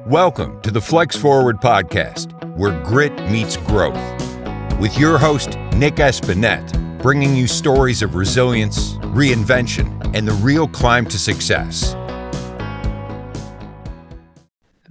Welcome to the Flex Forward podcast, where grit meets growth. With your host, Nic Espanet, bringing you stories of resilience, reinvention, and the real climb to success.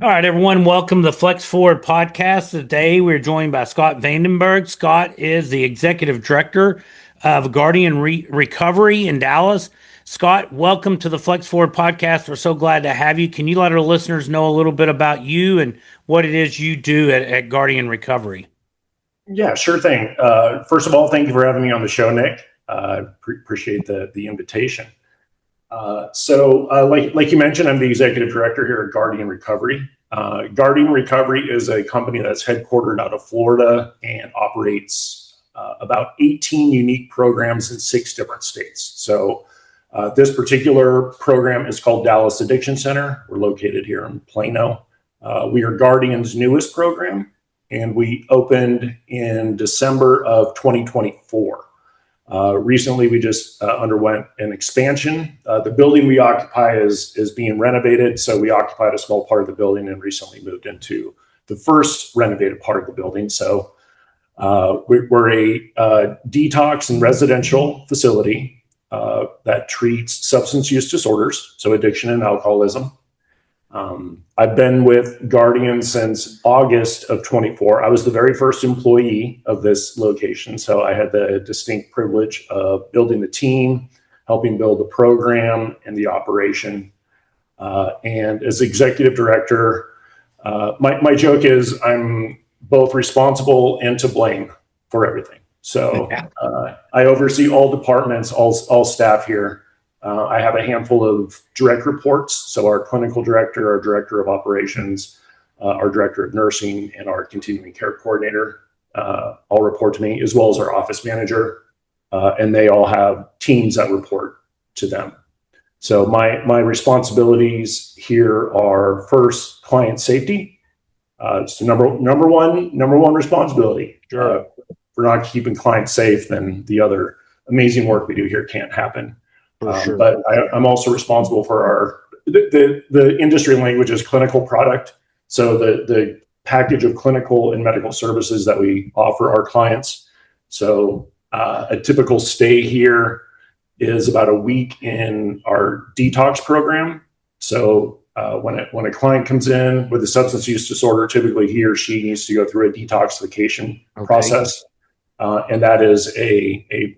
All right, everyone, welcome to the Flex Forward podcast. Today, we're joined by Scott Vandenberg. Scott is the Executive Director of Guardian Recovery in Dallas. Scott, welcome to the Flex Forward podcast. We're so glad to have you. Can you let our listeners know a little bit about you and what it is you do at Guardian Recovery? Yeah, sure thing. First of all, thank you for having me on the show, Nick. Appreciate the invitation. Like you mentioned, I'm the Executive Director here at Guardian Recovery. Guardian Recovery is a company that's headquartered out of Florida and operates about 18 unique programs in 6 different states. So this particular program is called Dallas Addiction Center. We're located here in Plano. We are Guardian's newest program, and we opened in December of 2024. Recently, we just underwent an expansion. The building we occupy is being renovated, so we occupied a small part of the building and recently moved into the first renovated part of the building. So we're a detox and residential facility that treats substance use disorders, so addiction and alcoholism. I've been with Guardian since August of 24. I was the very first employee of this location, so I had the distinct privilege of building the team, helping build the program and the operation. And as executive director, my joke is I'm both responsible and to blame for everything. So I oversee all departments, all staff here. I have a handful of direct reports. So our clinical director, our director of operations, our director of nursing, and our continuing care coordinator all report to me, as well as our office manager. And they all have teams that report to them. So my responsibilities here are first client safety. So number one responsibility. Sure. If we're not keeping clients safe, then the other amazing work we do here can't happen. Sure. But I'm also responsible for the industry language is clinical product. So the package of clinical and medical services that we offer our clients. So a typical stay here is about a week in our detox program. So when a client comes in with a substance use disorder, typically he or she needs to go through a detoxification process. And that is a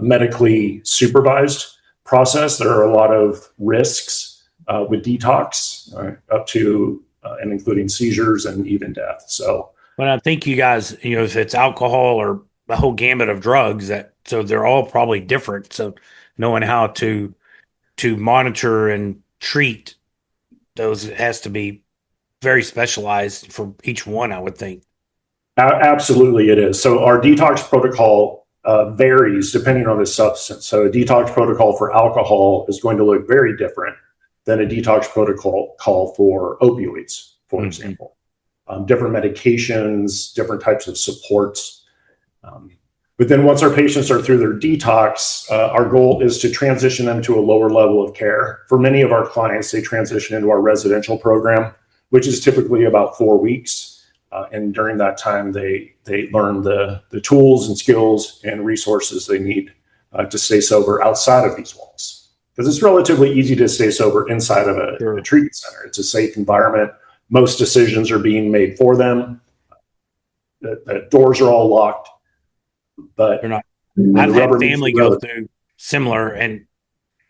medically supervised process. There are a lot of risks with detox, up to and including seizures and even death. So, but I think you guys, if it's alcohol or the whole gamut of drugs, so they're all probably different. So knowing how to monitor and treat those has to be very specialized for each one, I would think. Absolutely, it is. So our detox protocol varies depending on the substance. So a detox protocol for alcohol is going to look very different than a detox protocol for opioids, for example. Different medications, different types of supports. But then once our patients are through their detox, our goal is to transition them to a lower level of care. For many of our clients, they transition into our residential program, which is typically about 4 weeks. And during that time, they learn the tools and skills and resources they need to stay sober outside of these walls. Because it's relatively easy to stay sober inside of a treatment center. It's a safe environment. Most decisions are being made for them. The doors are all locked. But they're not. I've had family go through similar, and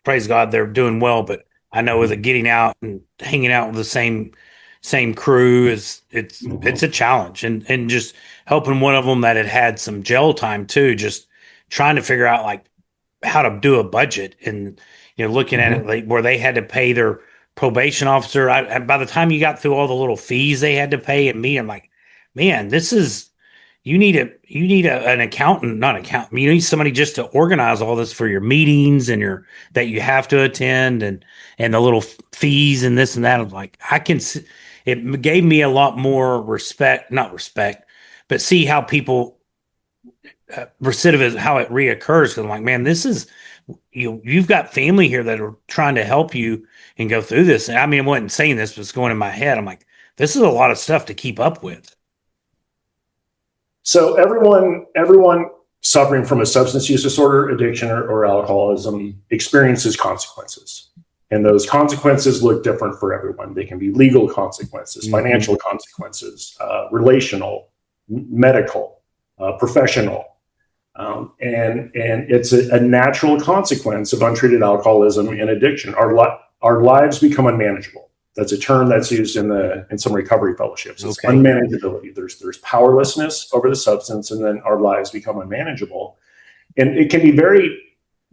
praise God, they're doing well. But I know with the getting out and hanging out with the same crew it's a challenge, and just helping one of them that had some jail time too, just trying to figure out like how to do a budget and looking at it like where they had to pay their probation officer. By the time you got through all the little fees they had to pay, and I'm like, man, this is you need an accountant, not accountant. You need somebody just to organize all this for your meetings and that you have to attend and the little fees and this and that. I'm like, it gave me a lot more not respect, but see how people recidivism, how it reoccurs. Cause I'm like, man, this is, you've got family here that are trying to help you and go through this. And I mean, I wasn't saying this, but it's going in my head. I'm like, this is a lot of stuff to keep up with. So everyone suffering from a substance use disorder, addiction, or alcoholism experiences consequences. And those consequences look different for everyone. They can be legal consequences, financial consequences, relational, medical, professional. And it's a natural consequence of untreated alcoholism and addiction. Our lives become unmanageable. That's a term that's used in some recovery fellowships. It's unmanageability. There's powerlessness over the substance, and then our lives become unmanageable. And it can be very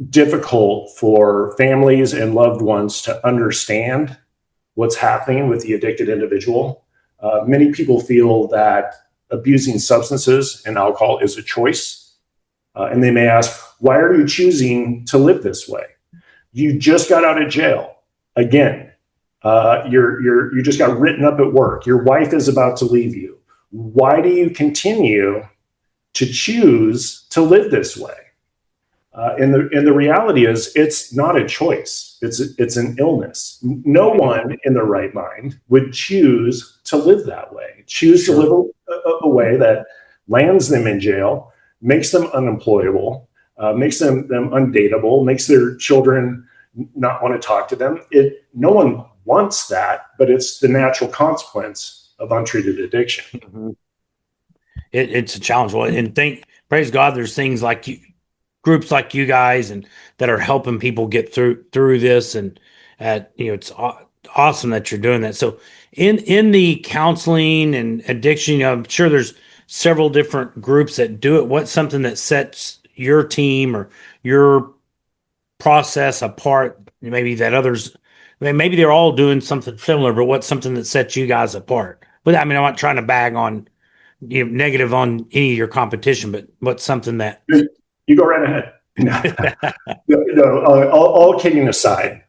difficult for families and loved ones to understand what's happening with the addicted individual. Many people feel that abusing substances and alcohol is a choice. And they may ask, why are you choosing to live this way? You just got out of jail. Again, you just got written up at work. Your wife is about to leave you. Why do you continue to choose to live this way? And the reality is, it's not a choice. It's an illness. No one in their right mind would choose to live that way. Choose to live a way that lands them in jail, makes them unemployable, makes them undateable, makes their children not want to talk to them. No one wants that, but it's the natural consequence of untreated addiction. It's a challenge. Well, and praise God, there's things like groups like you guys and that are helping people get through this. And it's awesome that you're doing that. So in the counseling and addiction, I'm sure there's several different groups that do it. What's something that sets your team or your process apart? Maybe that others, maybe they're all doing something similar, but what's something that sets you guys apart? But I'm not trying to bag on negative on any of your competition, but what's something that you go right ahead. All kidding aside,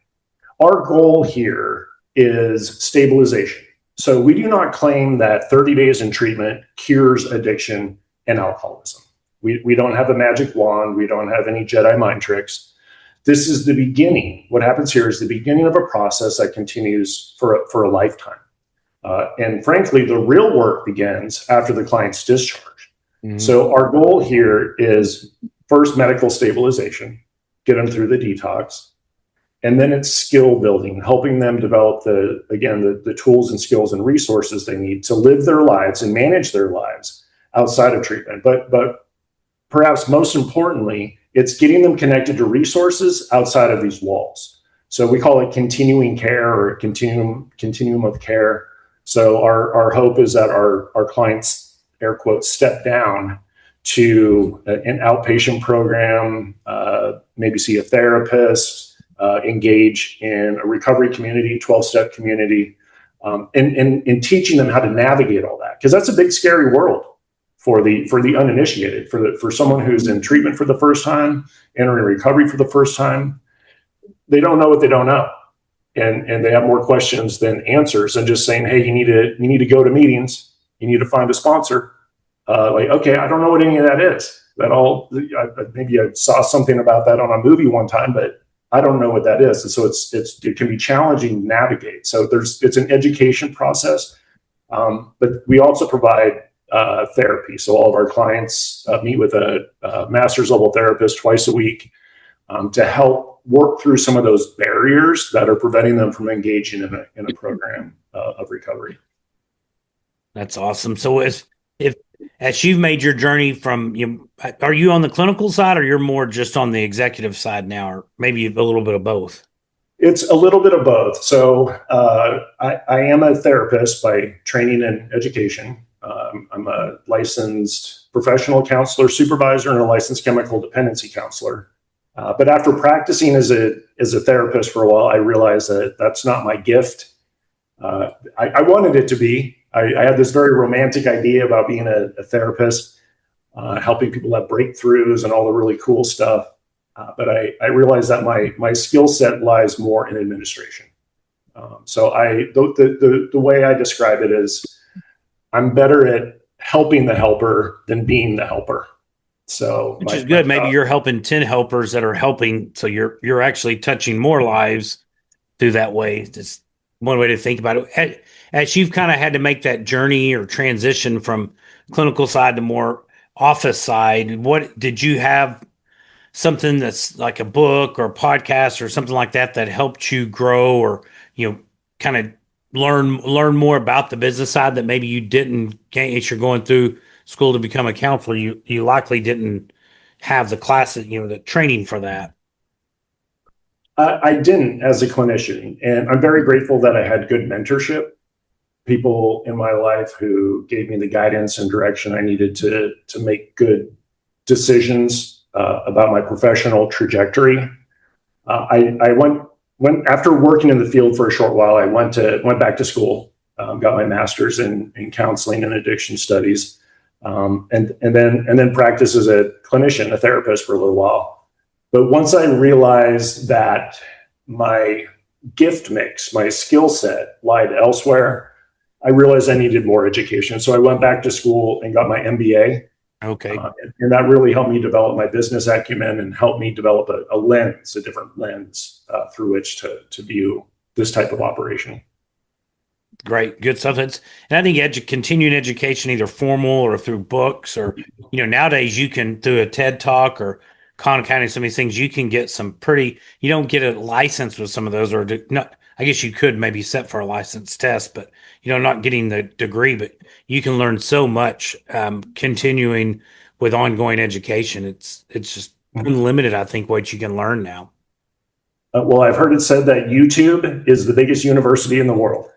our goal here is stabilization. So we do not claim that 30 days in treatment cures addiction and alcoholism. We don't have a magic wand. We don't have any Jedi mind tricks. This is the beginning. What happens here is the beginning of a process that continues for a lifetime. And frankly, the real work begins after the client's discharge. So our goal here is first medical stabilization, get them through the detox. And then it's skill building, helping them develop the tools and skills and resources they need to live their lives and manage their lives outside of treatment. But perhaps most importantly, it's getting them connected to resources outside of these walls. So we call it continuing care or continuum of care. So our hope is that our clients, air quotes, step down to an outpatient program, maybe see a therapist, engage in a recovery community, 12-step community, and teaching them how to navigate all that. Because that's a big, scary world for the uninitiated, for someone who's in treatment for the first time, entering recovery for the first time. They don't know what they don't know. And they have more questions than answers, and just saying, hey, you need to go to meetings. You need to find a sponsor. Okay, I don't know what any of that is. Maybe I saw something about that on a movie one time, but I don't know what that is. And so it can be challenging to navigate. So it's an education process, but we also provide therapy. So all of our clients meet with a master's level therapist twice a week to help work through some of those barriers that are preventing them from engaging in a program of recovery. That's awesome. So as you've made your journey from, are you on the clinical side or you're more just on the executive side now, or maybe a little bit of both? It's a little bit of both. So I am a therapist by training and education. I'm a licensed professional counselor supervisor and a licensed chemical dependency counselor. But after practicing as a therapist for a while, I realized that that's not my gift. I wanted it to be. I had this very romantic idea about being a therapist, helping people have breakthroughs and all the really cool stuff. But I realized that my skill set lies more in administration. So the way I describe it is I'm better at helping the helper than being the helper. So which is good. Maybe you're helping 10 helpers that are helping. So you're actually touching more lives through that way. one way to think about it. As you've kind of had to make that journey or transition from clinical side to more office side, what did you have something that's like a book or a podcast or something like that that helped you grow or, kind of learn more about the business side that maybe you didn't gain as you're going through school to become a counselor? You likely didn't have the classes, the training for that. I didn't as a clinician, and I'm very grateful that I had good mentorship, people in my life who gave me the guidance and direction I needed to make good decisions about my professional trajectory. I went after working in the field for a short while. I went back to school, got my master's in counseling and addiction studies, and then practiced as a clinician, a therapist for a little while. But once I realized that my gift mix, my skill set lied elsewhere, I realized I needed more education. So I went back to school and got my MBA. Okay. And that really helped me develop my business acumen and helped me develop a different lens through which to view this type of operation. Great, good stuff. And I think continuing education, either formal or through books, or nowadays you can through a TED Talk or Khan Academy, some of these things, you can get some pretty. You don't get a license with some of those, or not. I guess you could maybe set for a license test, but not getting the degree. But you can learn so much continuing with ongoing education. It's just unlimited, I think, what you can learn now. Well, I've heard it said that YouTube is the biggest university in the world.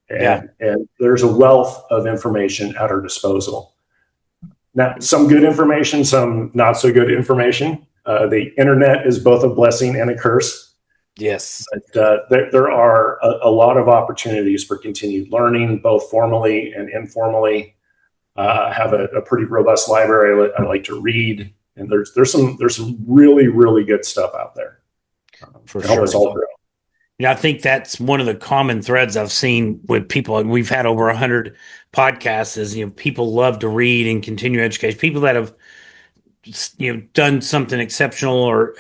And there's a wealth of information at our disposal. Now, some good information, some not so good information. The internet is both a blessing and a curse. Yes. But there are a lot of opportunities for continued learning, both formally and informally. Have a pretty robust library. I like to read, and there's some really, really good stuff out there for to help us all grow. I think that's one of the common threads I've seen with people, and we've had over 100 podcasts, is, people love to read and continue education. People that have, done something exceptional or,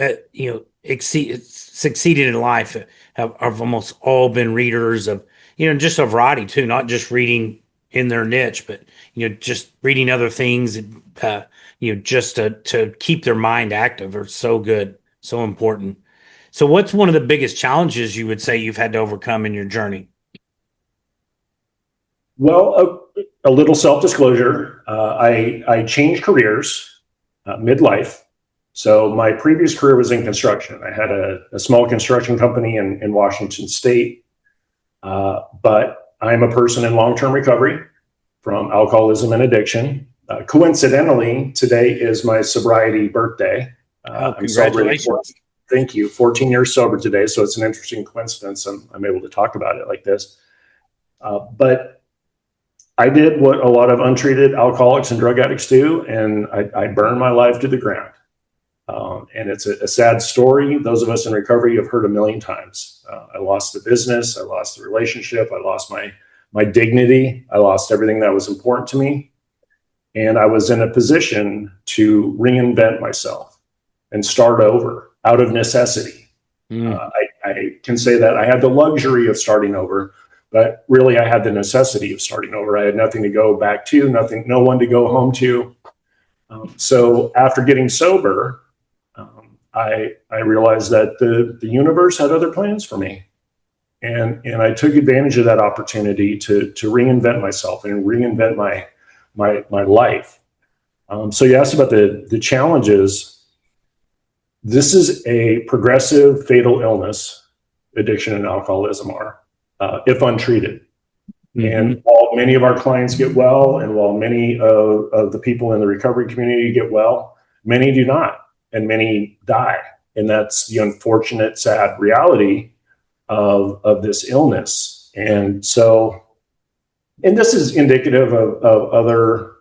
succeeded in life have almost all been readers of, just a variety too, not just reading in their niche, but, just reading other things, just to keep their mind active are so good, so important. So what's one of the biggest challenges you would say you've had to overcome in your journey? Well, a little self-disclosure. I changed careers midlife. So my previous career was in construction. I had a small construction company in Washington State. But I'm a person in long-term recovery from alcoholism and addiction. Coincidentally, today is my sobriety birthday. Congratulations. Thank you. 14 years sober today. So it's an interesting coincidence. I'm able to talk about it like this. But I did what a lot of untreated alcoholics and drug addicts do, and I burned my life to the ground. And it's a sad story. Those of us in recovery have heard a million times. I lost the business. I lost the relationship. I lost my dignity. I lost everything that was important to me. And I was in a position to reinvent myself and start over out of necessity. I can say that I had the luxury of starting over, but really I had the necessity of starting over. I had nothing to go back to, no one to go home to. So after getting sober, I realized that the universe had other plans for me. And I took advantage of that opportunity to reinvent myself and reinvent my life. So you asked about the challenges. This is a progressive fatal illness, addiction and alcoholism are, if untreated. Mm-hmm. And while many of our clients get well, and while many of the people in the recovery community get well, many do not, and many die. And that's the unfortunate, sad reality of this illness. And so, and this is indicative of other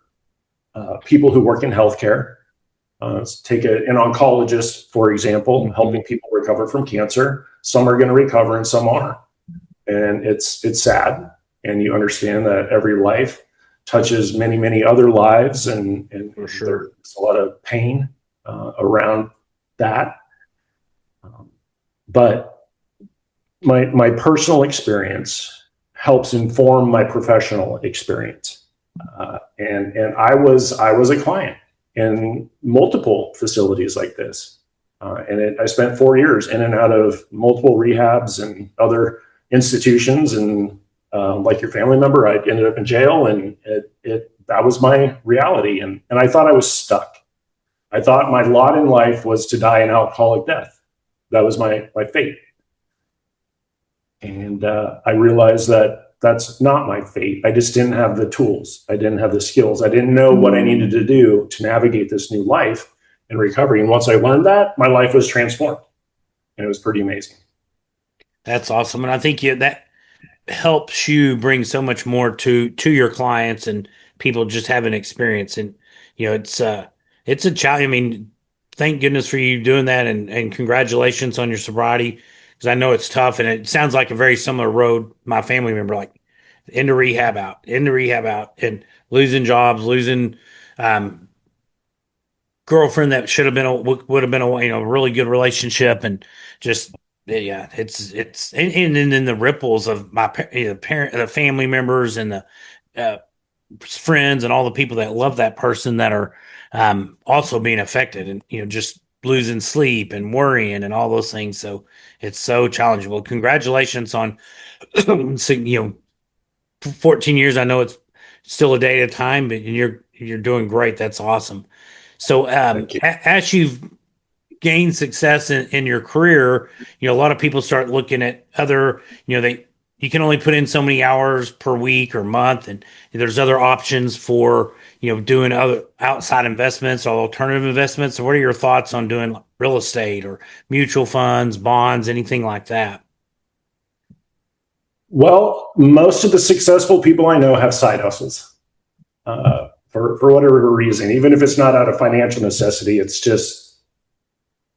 people who work in healthcare. Let's take an oncologist, for example, mm-hmm. helping people recover from cancer. Some are going to recover and some aren't. And it's sad. And you understand that every life touches many, many other lives. And for sure, there's a lot of pain around that. But my personal experience helps inform my professional experience. And I was a client in multiple facilities like this. I spent 4 years in and out of multiple rehabs and other institutions. And like your family member, I ended up in jail, and that was my reality. And I thought I was stuck. I thought my lot in life was to die an alcoholic death. That was my fate. And I realized that that's not my fate. I just didn't have the tools. I didn't have the skills. I didn't know what I needed to do to navigate this new life in recovery. And once I learned that, my life was transformed, and it was pretty amazing. That's awesome. And I think that helps you bring so much more to your clients and people just having experience. And, it's a challenge. I mean, thank goodness for you doing that, and congratulations on your sobriety, because I know it's tough, and it sounds like a very similar road. My family member, like into rehab out, and losing jobs, losing girlfriend that should have been would have been a really good relationship, and just it's and then the ripples of my the family members and the friends and all the people that love that person that are also being affected, and just losing sleep and worrying and all those things. So it's so challenging. Well, congratulations on 14 years. I know it's still a day at a time, but you're doing great. That's awesome. So as you've gained success in your career, a lot of people start looking at other, you can only put in so many hours per week or month, and there's other options for doing other outside investments or alternative investments. So what are your thoughts on doing real estate or mutual funds, bonds, anything like that? Well, most of the successful people I know have side hustles for whatever reason. Even if it's not out of financial necessity, it's just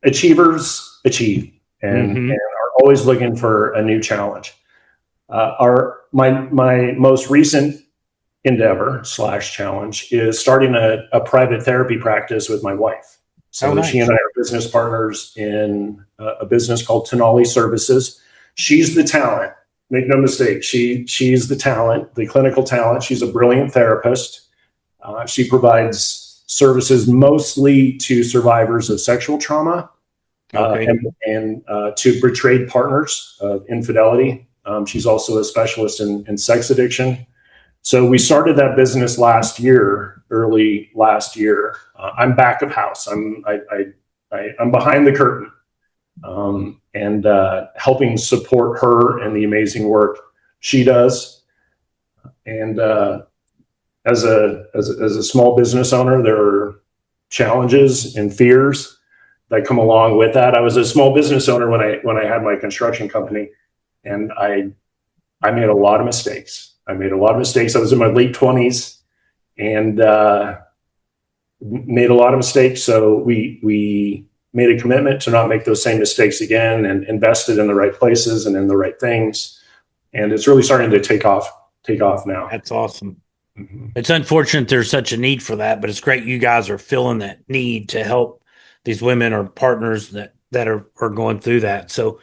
achievers achieve and are always looking for a new challenge. My most recent endeavor / challenge is starting a private therapy practice with my wife. So nice. She and I are business partners in a business called Tenali Services. She's the talent. Make no mistake. She's the talent, the clinical talent. She's a brilliant therapist. She provides services mostly to survivors of sexual trauma and to betrayed partners of infidelity. She's also a specialist in sex addiction. So we started that business early last year. I'm back of house. I'm behind the curtain, and helping support her and the amazing work she does. And as a small business owner, there are challenges and fears that come along with that. I was a small business owner when I had my construction company, and I made a lot of mistakes. I was in my late 20s and made a lot of mistakes. So we made a commitment to not make those same mistakes again, and invested in the right places and in the right things. And it's really starting to take off now. That's awesome. Mm-hmm. It's unfortunate there's such a need for that, but it's great you guys are filling that need to help these women or partners that are going through that. So,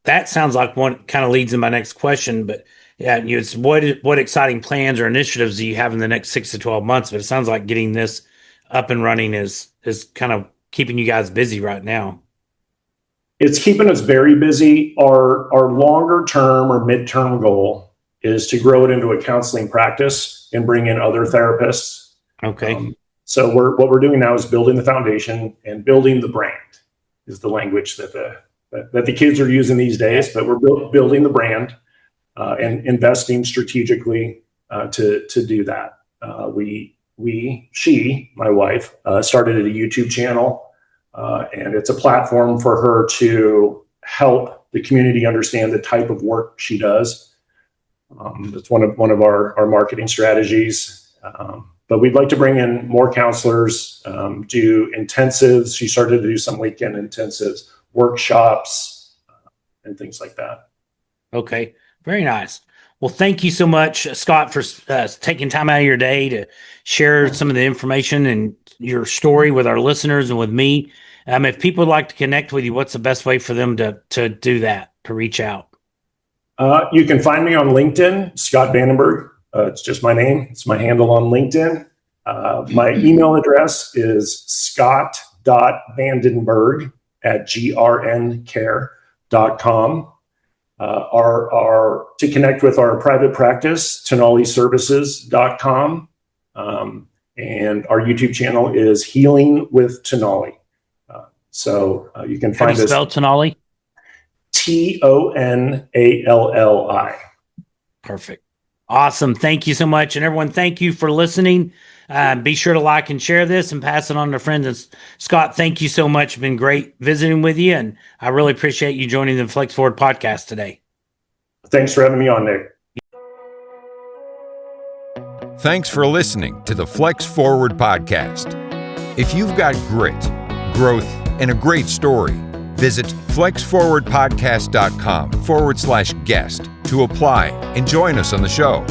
that sounds like one kind of leads in my next question, but yeah, it's what exciting plans or initiatives do you have in the next 6 to 12 months? But it sounds like getting this up and running is kind of keeping you guys busy right now. It's keeping us very busy. Our longer term or midterm goal is to grow it into a counseling practice and bring in other therapists. Okay. So what we're doing now is building the foundation and building the brand is the language that the kids are using these days, but we're building the brand and investing strategically to do that. She, my wife, started a YouTube channel, and it's a platform for her to help the community understand the type of work she does. That's one of our marketing strategies. But we'd like to bring in more counselors, do intensives. She started to do some weekend intensives, workshops, and things like that. Okay. Very nice. Well, thank you so much, Scott, for taking time out of your day to share some of the information and your story with our listeners and with me. If people would like to connect with you, what's the best way for them to do that? to reach out? You can find me on LinkedIn, Scott Vandenberg. It's just my name. It's my handle on LinkedIn. My email address is scott.vandenberg@grncare.com. To connect with our private practice, tenaliservices.com. And our YouTube channel is Healing with Tenali. So you can find us. How do you spell Tenali? Tonalli. Perfect. Awesome. Thank you so much. And everyone, thank you for listening. Be sure to like and share this and pass it on to friends. And Scott, thank you so much. It's been great visiting with you. And I really appreciate you joining the Flex Forward podcast today. Thanks for having me on, Nick. Thanks for listening to the Flex Forward podcast. If you've got grit, growth, and a great story, visit flexforwardpodcast.com/guest to apply and join us on the show.